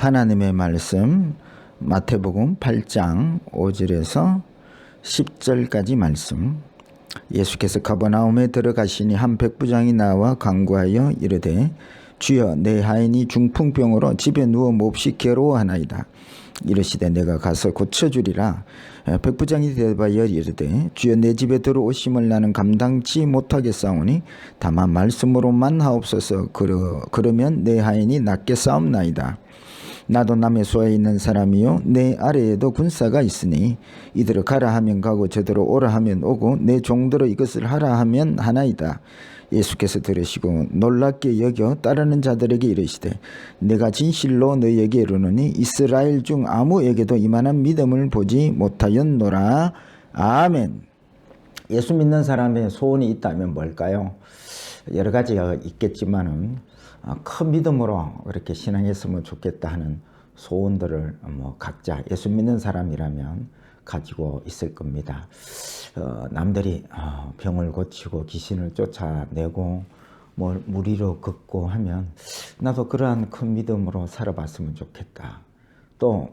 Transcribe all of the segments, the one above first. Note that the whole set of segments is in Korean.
하나님의 말씀 마태복음 8장 5절에서 10절까지 말씀. 예수께서 가버나움에 들어가시니 한 백부장이 나와 간구하여 이르되 주여 내 하인이 중풍병으로 집에 누워 몹시 괴로워하나이다. 이르시되 내가 가서 고쳐주리라. 백부장이 대답하여 이르되 주여 내 집에 들어오심을 나는 감당치 못하겠사오니 다만 말씀으로만 하옵소서. 그러면 내 하인이 낫게 싸움나이다. 나도 남의 수하에 있는 사람이요 내 아래에도 군사가 있으니 이들을 가라 하면 가고 저들을 오라 하면 오고 내 종들을 이것을 하라 하면 하나이다. 예수께서 들으시고 놀랍게 여겨 따르는 자들에게 이르시되 내가 진실로 너희에게 이르노니 이스라엘 중 아무에게도 이만한 믿음을 보지 못하였노라. 아멘. 예수 믿는 사람의 소원이 있다면 뭘까요? 여러 가지가 있겠지만은 큰 믿음으로 그렇게 신앙했으면 좋겠다 하는 소원들을 각자 예수 믿는 사람이라면 가지고 있을 겁니다. 남들이 병을 고치고 귀신을 쫓아내고 무리로 걷고 하면 나도 그러한 큰 믿음으로 살아봤으면 좋겠다. 또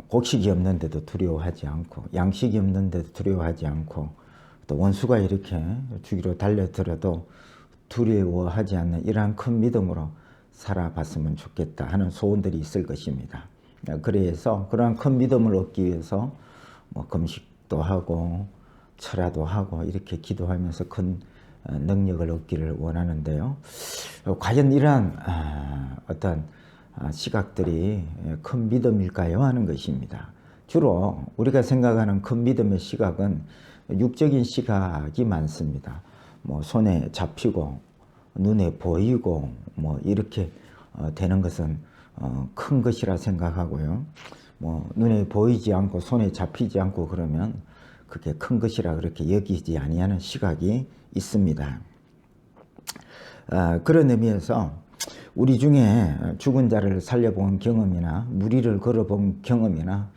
곡식이 없는데도 두려워하지 않고 양식이 없는데도 두려워하지 않고 또 원수가 이렇게 죽이러 달려들어도 두려워하지 않는 이러한 큰 믿음으로 살아봤으면 좋겠다 하는 소원들이 있을 것입니다. 그래서 그러한 큰 믿음을 얻기 위해서 금식도 하고 철야도 하고 이렇게 기도하면서 큰 능력을 얻기를 원하는데요. 과연 이러한 어떤 시각들이 큰 믿음일까요? 하는 것입니다. 주로 우리가 생각하는 큰 믿음의 시각은 육적인 시각이 많습니다. 손에 잡히고 눈에 보이고 이렇게 되는 것은 큰 것이라 생각하고요. 눈에 보이지 않고 손에 잡히지 않고 그러면 그게 큰 것이라 그렇게 여기지 아니하는 시각이 있습니다. 그런 의미에서 우리 중에 죽은 자를 살려본 경험이나 무리를 걸어본 경험이나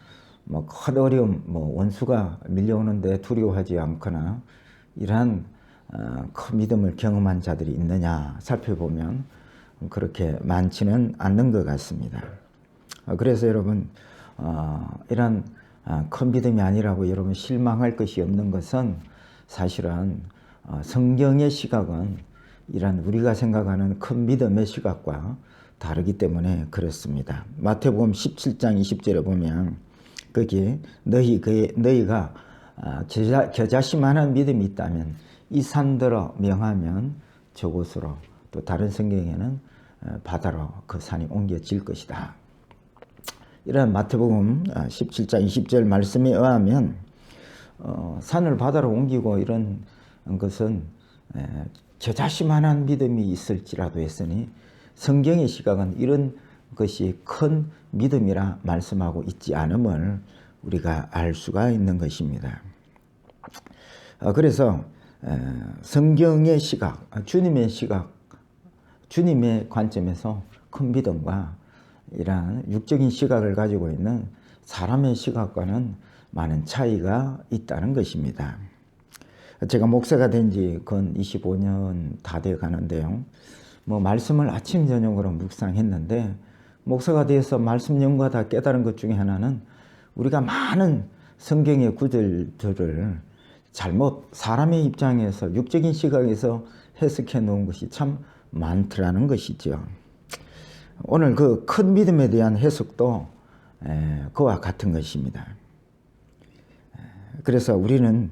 큰 어려움, 원수가 밀려오는데 두려워하지 않거나 이러한 큰 믿음을 경험한 자들이 있느냐 살펴보면 그렇게 많지는 않는 것 같습니다. 그래서 여러분 이런 큰 믿음이 아니라고 여러분 실망할 것이 없는 것은 사실은 성경의 시각은 이런 우리가 생각하는 큰 믿음의 시각과 다르기 때문에 그렇습니다. 마태복음 17장 20절에 보면 거기에 너희가 겨자씨만한 믿음이 있다면 이 산들어 명하면 저곳으로, 또 다른 성경에는 바다로 그 산이 옮겨질 것이다. 이런 마태복음 17장 20절 말씀에 의하면 산을 바다로 옮기고 이런 것은 겨자씨만한 믿음이 있을지라도 했으니 성경의 시각은 이런 것이 큰 믿음이라 말씀하고 있지 않음을 우리가 알 수가 있는 것입니다. 그래서 성경의 시각, 주님의 시각, 주님의 관점에서 큰 믿음과 이러한 육적인 시각을 가지고 있는 사람의 시각과는 많은 차이가 있다는 것입니다. 제가 목사가 된 지 근 25년 다 돼 가는데요. 말씀을 아침 저녁으로 묵상했는데 목사가 되어서 말씀 연구하다 깨달은 것 중에 하나는 우리가 많은 성경의 구절들을 잘못 사람의 입장에서 육적인 시각에서 해석해 놓은 것이 참 많더라는 것이죠. 오늘 그 큰 믿음에 대한 해석도 그와 같은 것입니다. 그래서 우리는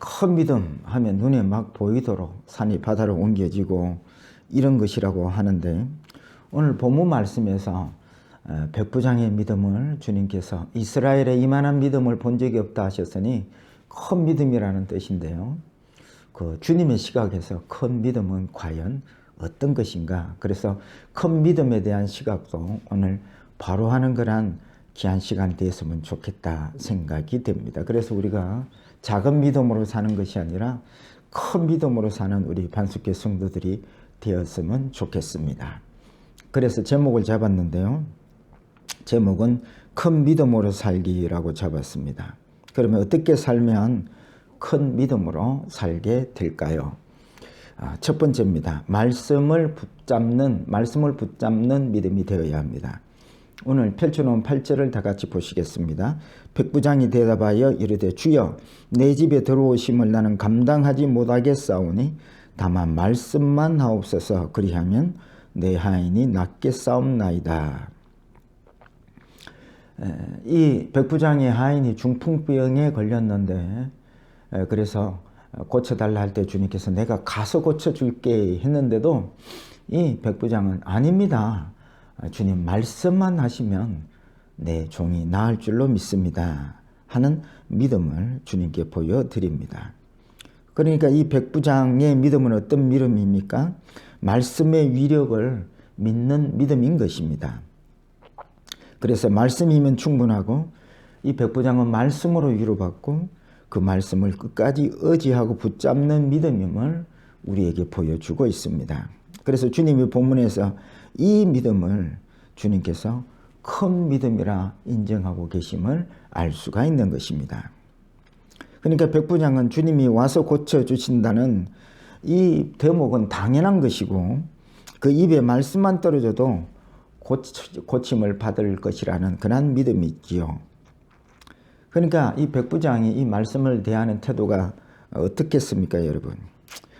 큰 믿음 하면 눈에 막 보이도록 산이 바다로 옮겨지고 이런 것이라고 하는데 오늘 본문 말씀에서 백부장의 믿음을 주님께서 이스라엘에 이만한 믿음을 본 적이 없다 하셨으니 큰 믿음이라는 뜻인데요. 그 주님의 시각에서 큰 믿음은 과연 어떤 것인가? 그래서 큰 믿음에 대한 시각도 오늘 바로 하는 거란 귀한 시간이 되었으면 좋겠다 생각이 됩니다. 그래서 우리가 작은 믿음으로 사는 것이 아니라 큰 믿음으로 사는 우리 반석교 성도들이 되었으면 좋겠습니다. 그래서 제목을 잡았는데요. 제목은 큰 믿음으로 살기라고 잡았습니다. 그러면 어떻게 살면 큰 믿음으로 살게 될까요? 첫 번째입니다. 말씀을 붙잡는 믿음이 되어야 합니다. 오늘 펼쳐놓은 8절을 다 같이 보시겠습니다. 백부장이 대답하여 이르되 주여 내 집에 들어오심을 나는 감당하지 못하겠사오니 다만 말씀만 하옵소서. 그리하면 내 하인이 낫게 싸움나이다. 이 백부장의 하인이 중풍병에 걸렸는데 그래서 고쳐달라 할 때 주님께서 내가 가서 고쳐줄게 했는데도 이 백부장은 아닙니다. 주님 말씀만 하시면 내 종이 나을 줄로 믿습니다 하는 믿음을 주님께 보여드립니다. 그러니까 이 백부장의 믿음은 어떤 믿음입니까? 말씀의 위력을 믿는 믿음인 것입니다. 그래서 말씀이면 충분하고 이 백부장은 말씀으로 위로받고 그 말씀을 끝까지 의지하고 붙잡는 믿음임을 우리에게 보여주고 있습니다. 그래서 주님이 본문에서 이 믿음을 주님께서 큰 믿음이라 인정하고 계심을 알 수가 있는 것입니다. 그러니까 백부장은 주님이 와서 고쳐주신다는 이 대목은 당연한 것이고 그 입에 말씀만 떨어져도 고침을 받을 것이라는 그런 믿음이지요. 그러니까 이 백부장이 이 말씀을 대하는 태도가 어떻겠습니까, 여러분?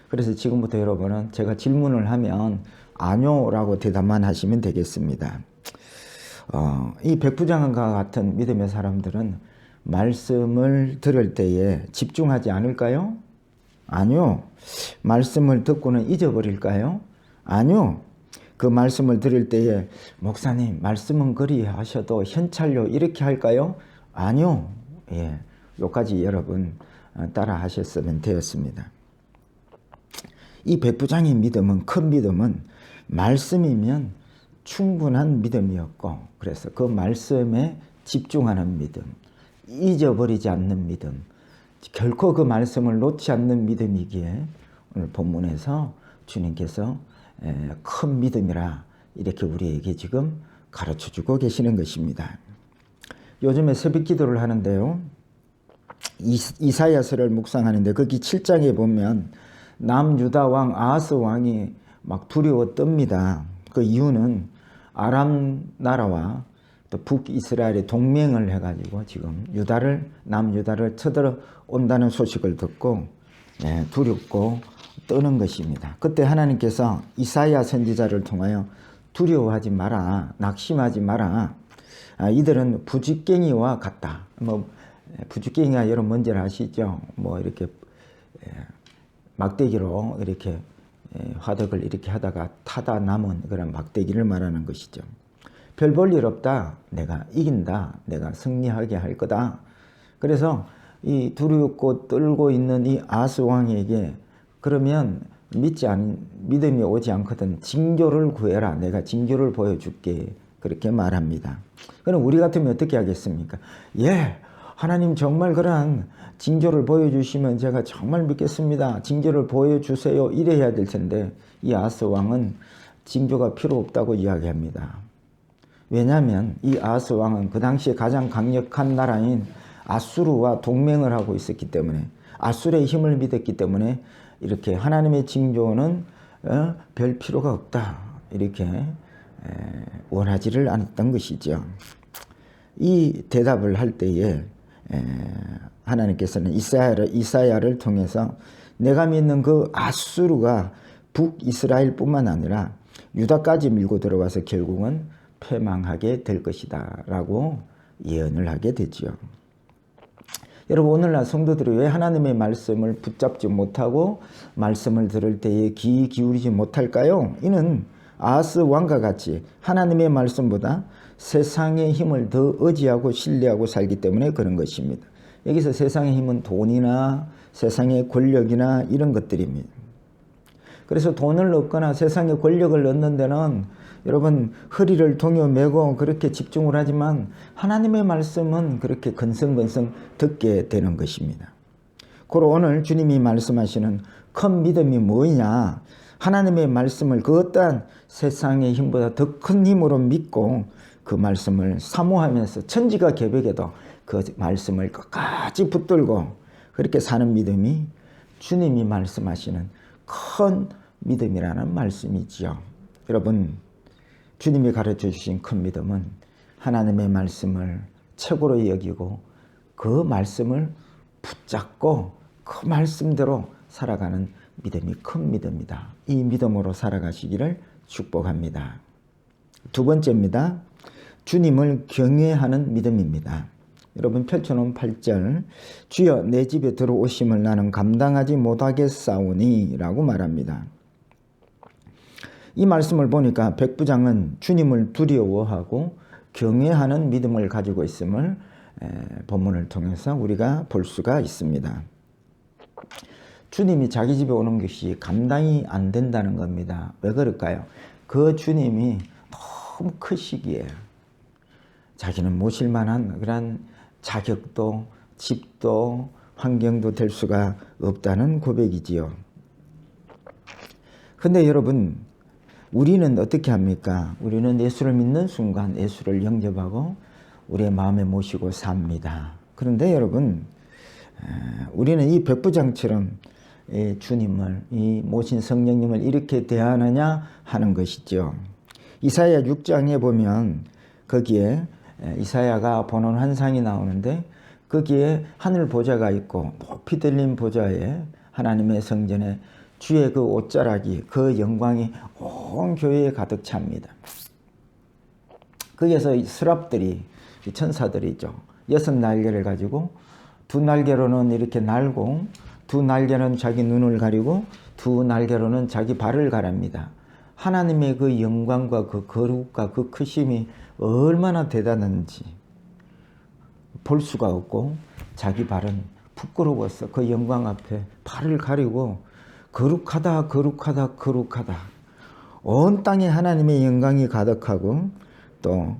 그래서 지금부터 여러분은 제가 질문을 하면 아뇨라고 대답만 하시면 되겠습니다. 이 백부장과 같은 믿음의 사람들은 말씀을 들을 때에 집중하지 않을까요? 아니요. 말씀을 듣고는 잊어버릴까요? 아니요. 그 말씀을 들을 때에 목사님 말씀은 그리 하셔도 현찰요 이렇게 할까요? 아니요. 예, 요까지 여러분 따라 하셨으면 되었습니다. 이 백부장의 믿음은 큰 믿음은 말씀이면 충분한 믿음이었고 그래서 그 말씀에 집중하는 믿음, 잊어버리지 않는 믿음, 결코 그 말씀을 놓지 않는 믿음이기에 오늘 본문에서 주님께서 큰 믿음이라 이렇게 우리에게 지금 가르쳐주고 계시는 것입니다. 요즘에 새벽 기도를 하는데요. 이사야서를 묵상하는데 거기 7장에 보면 남유다 왕 아하스 왕이 막 두려워 떱니다. 그 이유는 아람 나라와 또 북이스라엘의 동맹을 해가지고 지금 남유다를 쳐들어온다는 소식을 듣고 두렵고 떠는 것입니다. 그때 하나님께서 이사야 선지자를 통하여 두려워하지 마라, 낙심하지 마라. 이들은 부직갱이와 같다. 부직갱이가 여러분 뭔지 아시죠? 이렇게 막대기로 이렇게 화덕을 이렇게 하다가 타다 남은 그런 막대기를 말하는 것이죠. 별 볼 일 없다. 내가 이긴다. 내가 승리하게 할 거다. 그래서 이 두렵고 떨고 있는 이 아하스 왕에게 그러면 믿음이 오지 않거든 징조를 구해라. 내가 징조를 보여줄게. 그렇게 말합니다. 그럼 우리 같으면 어떻게 하겠습니까? 예, 하나님 정말 그런 징조를 보여주시면 제가 정말 믿겠습니다. 징조를 보여주세요. 이래야 될 텐데 이 아하스 왕은 징조가 필요 없다고 이야기합니다. 왜냐하면 이 아하스 왕은 그 당시에 가장 강력한 나라인 아수르와 동맹을 하고 있었기 때문에 아수르의 힘을 믿었기 때문에 이렇게 하나님의 징조는 별 필요가 없다. 이렇게 원하지를 않았던 것이죠. 이 대답을 할 때에 하나님께서는 이사야를 통해서 내가 믿는 그 아수르가 북이스라엘 뿐만 아니라 유다까지 밀고 들어와서 결국은 패망하게 될 것이다 라고 예언을 하게 되죠. 여러분 오늘날 성도들이 왜 하나님의 말씀을 붙잡지 못하고 말씀을 들을 때에 귀 기울이지 못할까요? 이는 아하스 왕과 같이 하나님의 말씀보다 세상의 힘을 더 의지하고 신뢰하고 살기 때문에 그런 것입니다. 여기서 세상의 힘은 돈이나 세상의 권력이나 이런 것들입니다. 그래서 돈을 얻거나 세상의 권력을 얻는 데는 여러분 허리를 동여매고 그렇게 집중을 하지만 하나님의 말씀은 그렇게 건성건성 듣게 되는 것입니다. 그리고 오늘 주님이 말씀하시는 큰 믿음이 뭐냐? 하나님의 말씀을 그 어떠한 세상의 힘보다 더 큰 힘으로 믿고 그 말씀을 사모하면서 천지가 개벽에도 그 말씀을 끝까지 붙들고 그렇게 사는 믿음이 주님이 말씀하시는 큰 믿음이라는 말씀이지요. 여러분, 주님이 가르쳐 주신 큰 믿음은 하나님의 말씀을 최고로 여기고 그 말씀을 붙잡고 그 말씀대로 살아가는 믿음이 큰 믿음이다. 이 믿음으로 살아가시기를 축복합니다. 두 번째입니다. 주님을 경외하는 믿음입니다. 여러분 펼쳐놓은 8절, 주여 내 집에 들어오심을 나는 감당하지 못하겠사오니 라고 말합니다. 이 말씀을 보니까 백부장은 주님을 두려워하고 경외하는 믿음을 가지고 있음을 본문을 통해서 우리가 볼 수가 있습니다. 주님이 자기 집에 오는 것이 감당이 안 된다는 겁니다. 왜 그럴까요? 그 주님이 너무 크시기에 자기는 모실 만한 그런 자격도 집도 환경도 될 수가 없다는 고백이지요. 근데 여러분, 우리는 어떻게 합니까? 우리는 예수를 믿는 순간 예수를 영접하고 우리의 마음에 모시고 삽니다. 그런데 여러분, 우리는 이 백부장처럼 주님을, 이 모신 성령님을 이렇게 대하느냐 하는 것이죠. 이사야 6장에 보면 거기에 이사야가 보는 환상이 나오는데 거기에 하늘 보좌가 있고 높이 들린 보좌에 하나님의 성전에 주의 그 옷자락이, 그 영광이 온 교회에 가득 찹니다. 거기에서 스랍들이, 천사들이죠. 6날개를 가지고 2날개로는 이렇게 날고 2날개는 자기 눈을 가리고 2날개로는 자기 발을 가립니다. 하나님의 그 영광과 그 거룩과 그 크심이 얼마나 대단한지 볼 수가 없고 자기 발은 부끄러워서 그 영광 앞에 발을 가리고 거룩하다 거룩하다 거룩하다. 온 땅에 하나님의 영광이 가득하고 또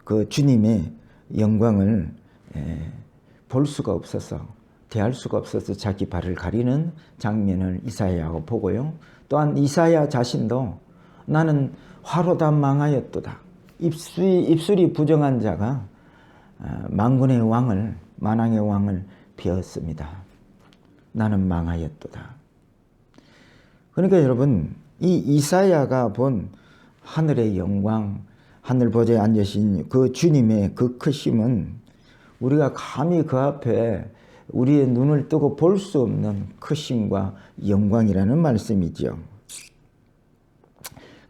그 주님의 영광을 볼 수가 없어서 대할 수가 없어서 자기 발을 가리는 장면을 이사야가 보고요. 또한 이사야 자신도 나는 화로 다 망하였도다. 입술이 부정한 자가 만군의 왕을, 만왕의 왕을 베었습니다. 나는 망하였도다. 그러니까 여러분, 이 이사야가 본 하늘의 영광, 하늘 보좌에 앉으신 그 주님의 그 크심은 우리가 감히 그 앞에 우리의 눈을 뜨고 볼 수 없는 크심과 영광이라는 말씀이죠.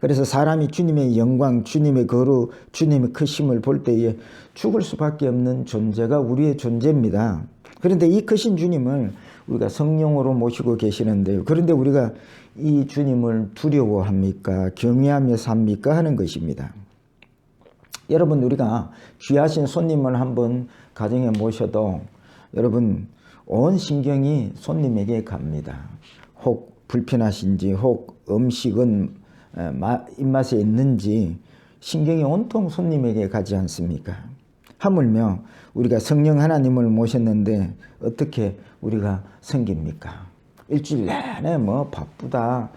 그래서 사람이 주님의 영광, 주님의 거룩, 주님의 크심을 볼 때에 죽을 수밖에 없는 존재가 우리의 존재입니다. 그런데 이 크신 주님을 우리가 성령으로 모시고 계시는데요. 그런데 우리가 이 주님을 두려워합니까? 경외하며 삽니까? 하는 것입니다. 여러분, 우리가 귀하신 손님을 한번 가정에 모셔도 여러분 온 신경이 손님에게 갑니다. 혹 불편하신지, 혹 음식은 입맛에 있는지 신경이 온통 손님에게 가지 않습니까? 하물며 우리가 성령 하나님을 모셨는데 어떻게 우리가 섬깁니까? 일주일 내내 바쁘다,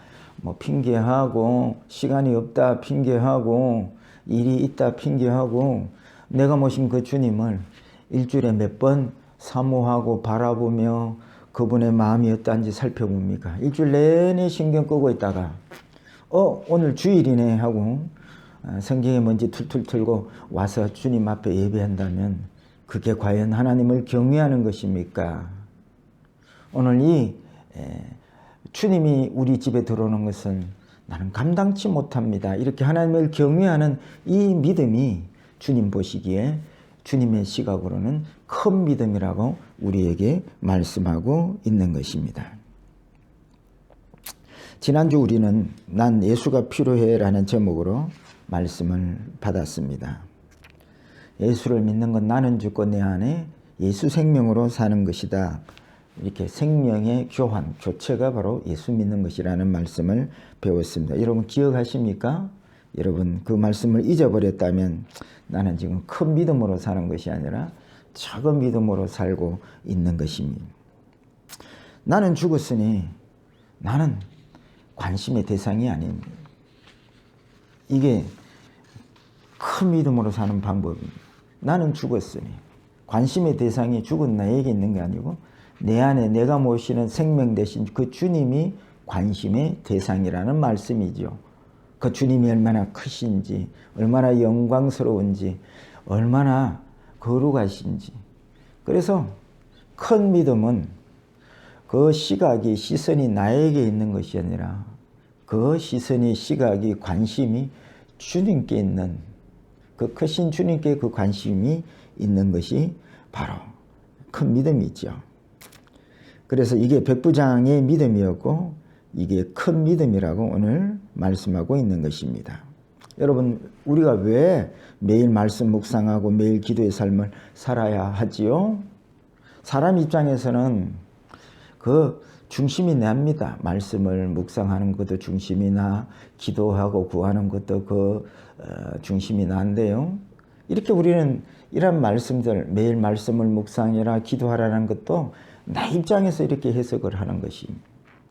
핑계하고, 시간이 없다 핑계하고, 일이 있다 핑계하고, 내가 모신 그 주님을 일주일에 몇 번 사모하고 바라보며 그분의 마음이 어떤지 살펴봅니까? 일주일 내내 신경 끄고 있다가 오늘 주일이네 하고 성경에 먼지 툴툴 틀고 와서 주님 앞에 예배한다면 그게 과연 하나님을 경외하는 것입니까? 오늘 이 주님이 우리 집에 들어오는 것은 나는 감당치 못합니다. 이렇게 하나님을 경외하는 이 믿음이 주님 보시기에 주님의 시각으로는 큰 믿음이라고 우리에게 말씀하고 있는 것입니다. 지난주 우리는 난 예수가 필요해 라는 제목으로 말씀을 받았습니다. 예수를 믿는 건 나는 죽고 내 안에 예수 생명으로 사는 것이다. 이렇게 생명의 교환, 교체가 바로 예수 믿는 것이라는 말씀을 배웠습니다. 여러분 기억하십니까? 여러분 그 말씀을 잊어버렸다면 나는 지금 큰 믿음으로 사는 것이 아니라 작은 믿음으로 살고 있는 것입니다. 나는 죽었으니 나는 관심의 대상이 아닙니다. 이게 큰 믿음으로 사는 방법입니다. 나는 죽었으니 관심의 대상이 죽은 나에게 있는 게 아니고 내 안에 내가 모시는 생명 되신 그 주님이 관심의 대상이라는 말씀이죠. 그 주님이 얼마나 크신지, 얼마나 영광스러운지, 얼마나 거룩하신지. 그래서 큰 믿음은 그 시각이, 시선이 나에게 있는 것이 아니라 그 시선이, 시각이, 관심이 주님께 있는, 그 크신 주님께 그 관심이 있는 것이 바로 큰 믿음이죠. 그래서 이게 백부장의 믿음이었고 이게 큰 믿음이라고 오늘 말씀하고 있는 것입니다. 여러분, 우리가 왜 매일 말씀 묵상하고 매일 기도의 삶을 살아야 하지요? 사람 입장에서는 그 중심이 납니다. 말씀을 묵상하는 것도 중심이 나, 기도하고 구하는 것도 그 중심이 난데요. 이렇게 우리는 이런 말씀들, 매일 말씀을 묵상해라, 기도하라는 것도 나 입장에서 이렇게 해석을 하는 것입니다.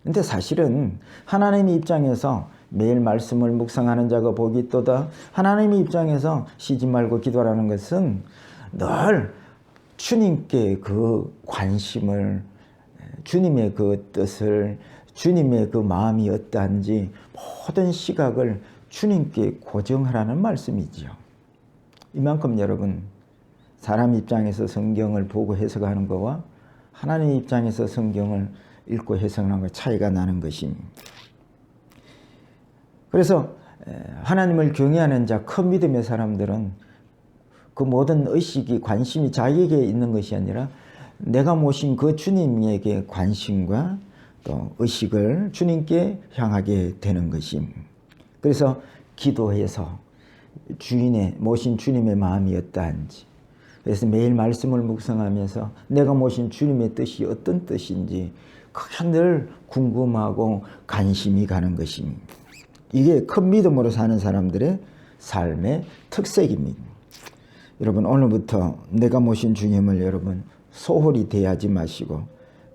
근데 사실은 하나님의 입장에서 매일 말씀을 묵상하는 자가 복이 있도다. 하나님의 입장에서 쉬지 말고 기도하라는 것은 늘 주님께 그 관심을, 주님의 그 뜻을, 주님의 그 마음이 어떠한지 모든 시각을 주님께 고정하라는 말씀이지요. 이만큼 여러분, 사람 입장에서 성경을 보고 해석하는 것과 하나님 입장에서 성경을 읽고 해석하는 것 차이가 나는 것입니다. 그래서 하나님을 경외하는 자, 큰 믿음의 사람들은 그 모든 의식이, 관심이 자기에게 있는 것이 아니라 내가 모신 그 주님에게 관심과 또 의식을 주님께 향하게 되는 것입니다. 그래서 기도해서 주인의, 모신 주님의 마음이 어떠한지, 그래서 매일 말씀을 묵상하면서 내가 모신 주님의 뜻이 어떤 뜻인지 그게 늘 궁금하고 관심이 가는 것입니다. 이게 큰 믿음으로 사는 사람들의 삶의 특색입니다. 여러분, 오늘부터 내가 모신 주님을 여러분 소홀히 대하지 마시고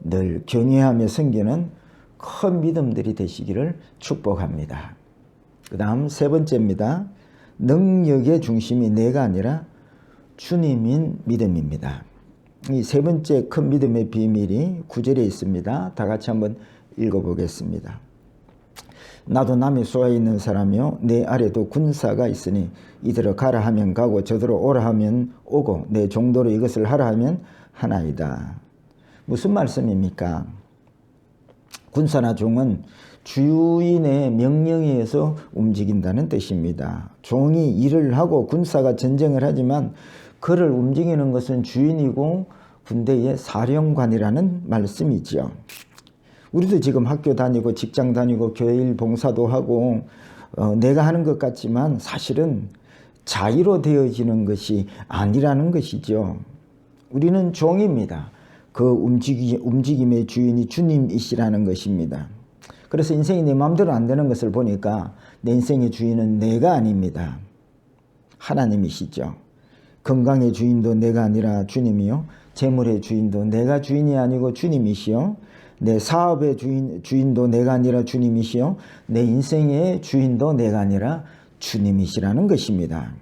늘 경외하며 섬기는 큰 믿음들이 되시기를 축복합니다. 그 다음 세 번째입니다. 능력의 중심이 내가 아니라 주님인 믿음입니다. 이 세 번째 큰 믿음의 비밀이 9절에 있습니다. 다 같이 한번 읽어보겠습니다. 나도 남의 쏘아 있는 사람이요 내 아래도 군사가 있으니 이대로 가라 하면 가고 저대로 오라 하면 오고 내 종도로 이것을 하라 하면 하나이다. 무슨 말씀입니까? 군사나 종은 주인의 명령에 의해서 움직인다는 뜻입니다. 종이 일을 하고 군사가 전쟁을 하지만 그를 움직이는 것은 주인이고 군대의 사령관이라는 말씀이죠. 우리도 지금 학교 다니고 직장 다니고 교회 일 봉사도 하고 내가 하는 것 같지만 사실은 자의로 되어지는 것이 아니라는 것이죠. 우리는 종입니다. 그 움직임의 주인이 주님이시라는 것입니다. 그래서 인생이 내 마음대로 안 되는 것을 보니까 내 인생의 주인은 내가 아닙니다. 하나님이시죠. 건강의 주인도 내가 아니라 주님이요. 재물의 주인도 내가 주인이 아니고 주님이시요. 내 사업의 주인도 내가 아니라 주님이시요. 내 인생의 주인도 내가 아니라 주님이시라는 것입니다.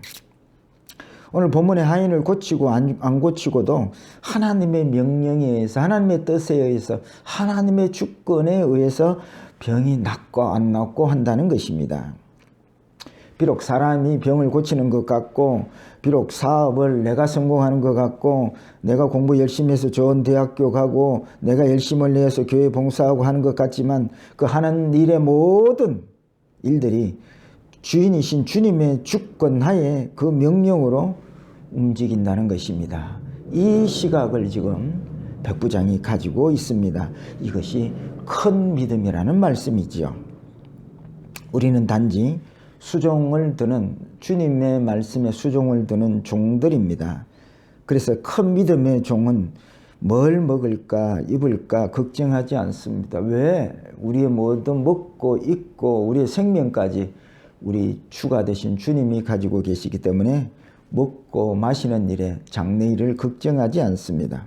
오늘 본문의 하인을 고치고 안 고치고도 하나님의 명령에 의해서, 하나님의 뜻에 의해서, 하나님의 주권에 의해서 병이 낫고 안 낫고 한다는 것입니다. 비록 사람이 병을 고치는 것 같고, 비록 사업을 내가 성공하는 것 같고, 내가 공부 열심히 해서 좋은 대학교 가고, 내가 열심을 내서 교회 봉사하고 하는 것 같지만 그 하는 일의 모든 일들이 주인이신 주님의 주권 하에 그 명령으로 움직인다는 것입니다. 이 시각을 지금 백부장이 가지고 있습니다. 이것이 큰 믿음이라는 말씀이지요. 우리는 단지 수종을 드는, 주님의 말씀에 수종을 드는 종들입니다. 그래서 큰 믿음의 종은 뭘 먹을까 입을까 걱정하지 않습니다. 왜? 우리의 모든 먹고 입고 우리의 생명까지 우리 주가 되신 주님이 가지고 계시기 때문에 먹고 마시는 일에 장래일을 걱정하지 않습니다.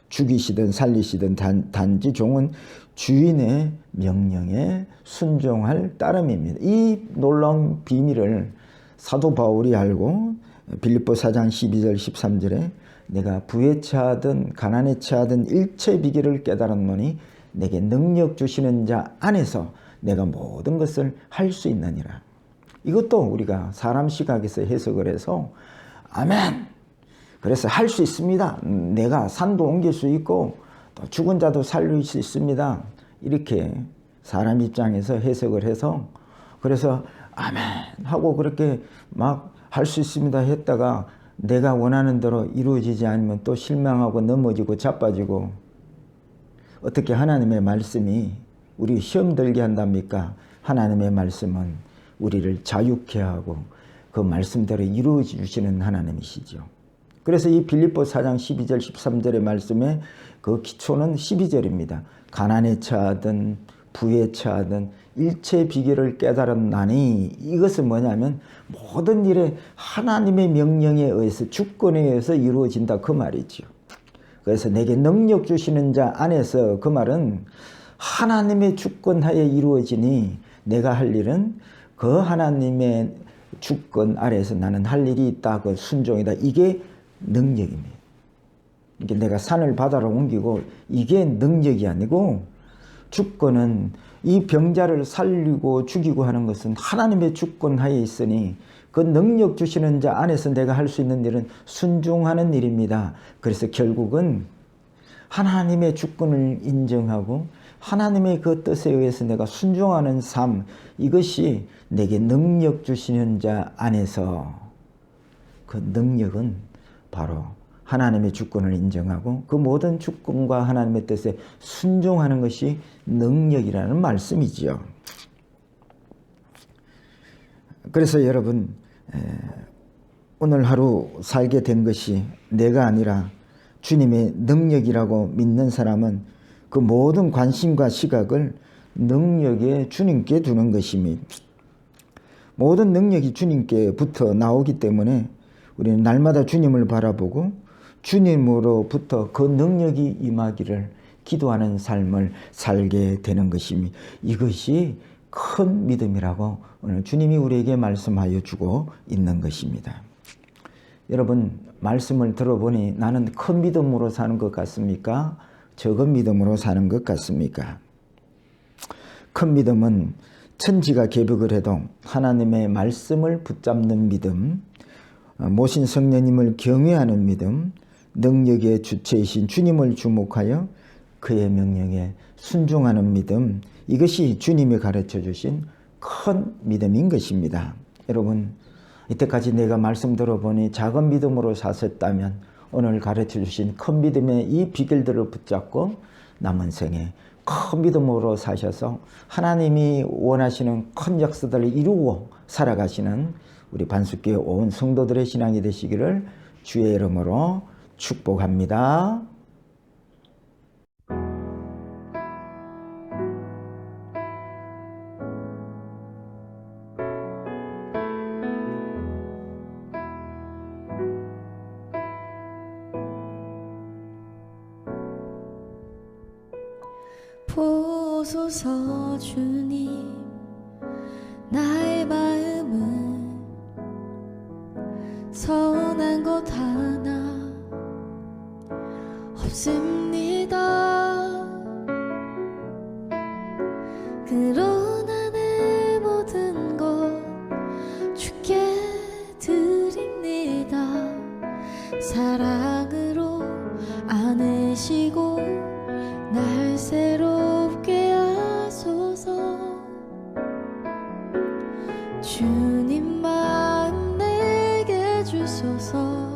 죽이시든 살리시든 단지 종은 주인의 명령에 순종할 따름입니다. 이 놀라운 비밀을 사도 바울이 알고 빌립보 4장 12절 13절에 내가 부에 처하든 가난에 처하든 일체 비결을 깨달았노니 내게 능력 주시는 자 안에서 내가 모든 것을 할 수 있느니라. 이것도 우리가 사람 시각에서 해석을 해서 아멘. 그래서 할 수 있습니다. 내가 산도 옮길 수 있고 또 죽은 자도 살릴 수 있습니다. 이렇게 사람 입장에서 해석을 해서 그래서 아멘 하고 그렇게 막 할 수 있습니다 했다가 내가 원하는 대로 이루어지지 않으면 또 실망하고 넘어지고 자빠지고 어떻게 하나님의 말씀이 우리 시험 들게 한답니까? 하나님의 말씀은 우리를 자유케 하고 그 말씀대로 이루어 주시는 하나님이시죠. 그래서 이 빌립보 4장 12절 13절의 말씀에 그 기초는 12절입니다. 가난에 처하든 부에 처하든 일체 비결을 깨달았나니 이것은 뭐냐면 모든 일에 하나님의 명령에 의해서 주권에 의해서 이루어진다 그 말이죠. 그래서 내게 능력 주시는 자 안에서 그 말은 하나님의 주권하에 이루어지니 내가 할 일은 그 하나님의 주권 아래에서 나는 할 일이 있다. 그 순종이다. 이게 능력입니다. 이게 내가 산을 바다로 옮기고 이게 능력이 아니고 주권은 이 병자를 살리고 죽이고 하는 것은 하나님의 주권 하에 있으니 그 능력 주시는 자 안에서 내가 할 수 있는 일은 순종하는 일입니다. 그래서 결국은 하나님의 주권을 인정하고 하나님의 그 뜻에 의해서 내가 순종하는 삶, 이것이 내게 능력 주시는 자 안에서 그 능력은 바로 하나님의 주권을 인정하고 그 모든 주권과 하나님의 뜻에 순종하는 것이 능력이라는 말씀이지요. 그래서 여러분 오늘 하루 살게 된 것이 내가 아니라 주님의 능력이라고 믿는 사람은 그 모든 관심과 시각을 능력에 주님께 두는 것입니다. 모든 능력이 주님께부터 나오기 때문에 우리는 날마다 주님을 바라보고 주님으로부터 그 능력이 임하기를 기도하는 삶을 살게 되는 것입니다. 이것이 큰 믿음이라고 오늘 주님이 우리에게 말씀하여 주고 있는 것입니다. 여러분 말씀을 들어보니 나는 큰 믿음으로 사는 것 같습니까? 적은 믿음으로 사는 것 같습니까? 큰 믿음은 천지가 개벽을 해도 하나님의 말씀을 붙잡는 믿음, 모신 성령님을 경외하는 믿음, 능력의 주체이신 주님을 주목하여 그의 명령에 순종하는 믿음, 이것이 주님이 가르쳐 주신 큰 믿음인 것입니다. 여러분 이때까지 내가 말씀 들어보니 작은 믿음으로 사셨다면 오늘 가르쳐 주신 큰 믿음의 이 비결들을 붙잡고 남은 생에 큰 믿음으로 사셔서 하나님이 원하시는 큰 역사들을 이루고 살아가시는 우리 반석교회 온 성도들의 신앙이 되시기를 주의 이름으로 축복합니다. 보소서 주님, 나의 마음은 선한 것 하나 없습니다. 그러나 내 모든 것 주께 드립니다. 사랑으로 안으시고 날 새롭게 하소서. 주님 마음 내게 주소서.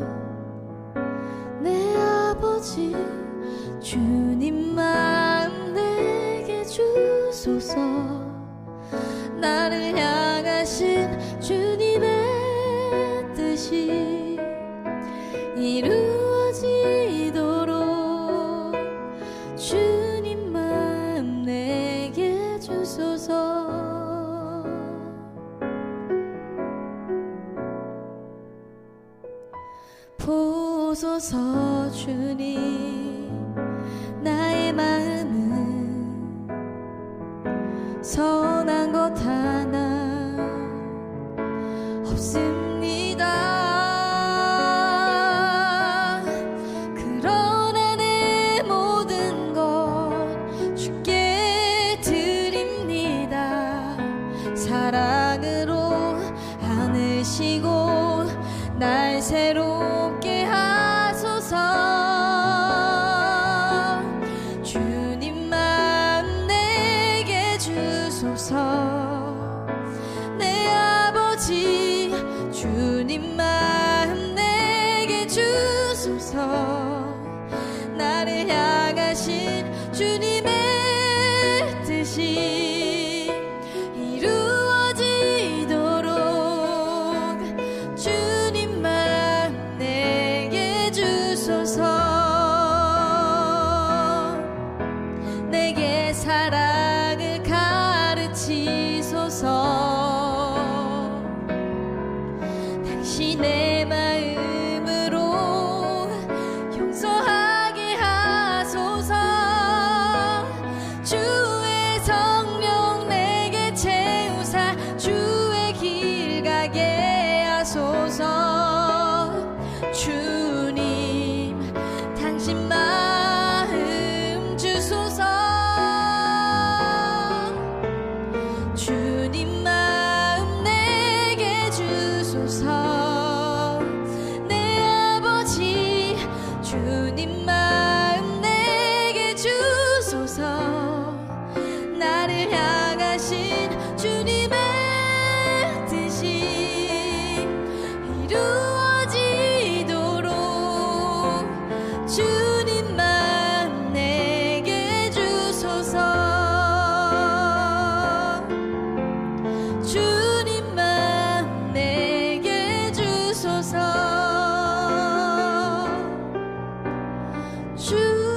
내 아버지 주님 마음 내게 주소서. 나를 향하신 주님의 뜻이 이루어지도록 주님 마음 내게 주소서. 보소서 주님, 나의 마음은 선한 것 하나 없습니다. 뜻이 이루어지도록 주님만 내게 주소서. 내게 사랑을 가르치소서. 당신의 마음으로 용서하게 하소서. 주의 성령 내게 채우사 주의 길 가게 하소서. 주님 당신 마음 주소서. 주님 마음 내게 주소서. 내 아버지 주님 마음 내게 주소서. 나를 향하신 주님의 뜻이 이루어지도록 주님만 내게 주소서. 주님만 내게 주소서. 주